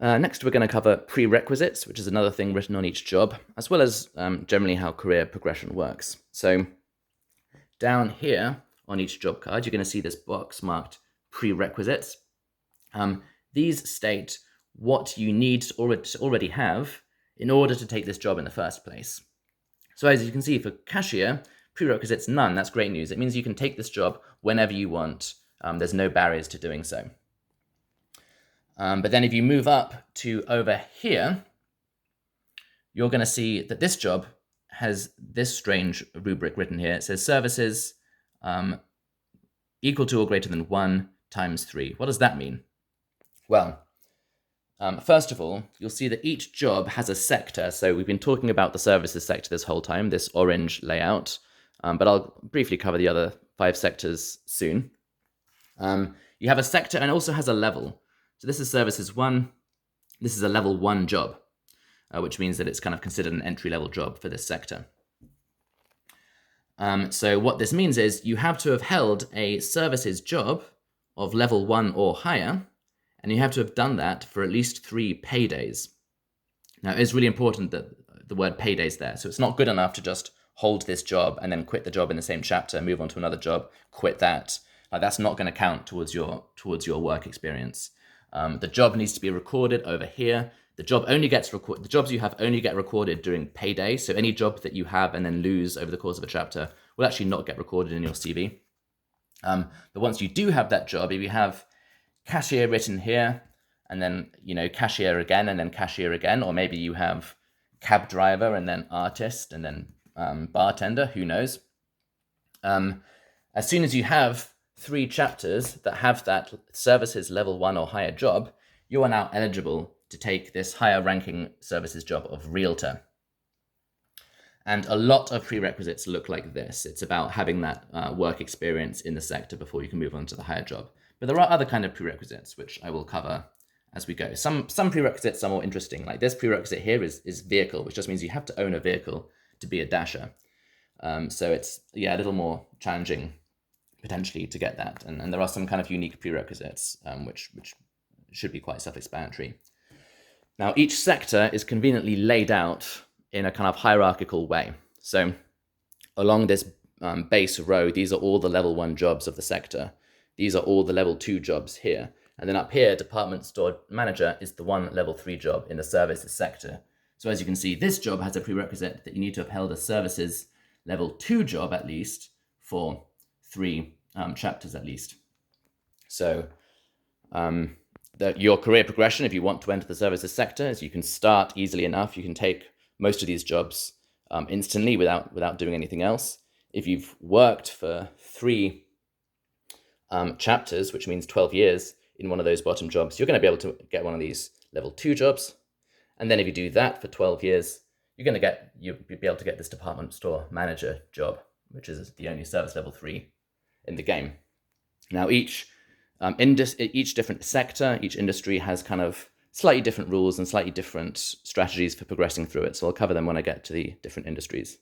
Next, we're going to cover prerequisites, which is another thing written on each job, as well as generally how career progression works. So down here on each job card, you're going to see this box marked prerequisites. These state what you need to already have in order to take this job in the first place. So as you can see, for cashier, prerequisites none. That's great news. It means you can take this job whenever you want. There's no barriers to doing so. But then if you move up to over here, you're going to see that this job has this strange rubric written here. It says services equal to or greater than 1 times 3. What does that mean? Well, first of all, you'll see that each job has a sector. So we've been talking about the services sector this whole time, this orange layout, but I'll briefly cover the other 5 sectors soon. You have a sector and it also has a level. So this is services 1. This is a level 1 job, which means that it's kind of considered an entry-level job for this sector. So what this means is you have to have held a services job of level 1 or higher, and you have to have done that for at least 3 paydays. Now, it's really important that the word payday's there. So it's not good enough to just hold this job and then quit the job in the same chapter, move on to another job, quit that. That's not going to count towards your work experience. The job needs to be recorded over here. The jobs you have only get recorded during payday. So any job that you have and then lose over the course of a chapter will actually not get recorded in your CV. But once you do have that job, if you have cashier written here, and then cashier again, and then cashier again, or maybe you have cab driver and then artist and then bartender, who knows? As soon as you have 3 chapters that have that services level 1 or higher job, you are now eligible to take this higher ranking services job of realtor. And a lot of prerequisites look like this. It's about having that work experience in the sector before you can move on to the higher job. But there are other kind of prerequisites, which I will cover as we go. Some prerequisites are more interesting. Like this prerequisite here is vehicle, which just means you have to own a vehicle to be a dasher. So it's a little more challenging potentially to get that. And there are some kind of unique prerequisites, which should be quite self-explanatory. Now, each sector is conveniently laid out in a kind of hierarchical way. So along this base row, these are all the level 1 jobs of the sector. These are all the level 2 jobs here. And then up here, department store manager is the one level 3 job in the services sector. So as you can see, this job has a prerequisite that you need to have held a services level 2 job at least for 3 chapters at least. So your career progression, if you want to enter the services sector, is you can start easily enough. You can take most of these jobs instantly without doing anything else. If you've worked for 3 chapters, which means 12 years in one of those bottom jobs, you're going to be able to get one of these level 2 jobs. And then if you do that for 12 years, you'll be able to get this department store manager job, which is the only service level 3 in the game. Now, each different sector, each industry has kind of slightly different rules and slightly different strategies for progressing through it. So I'll cover them when I get to the different industries.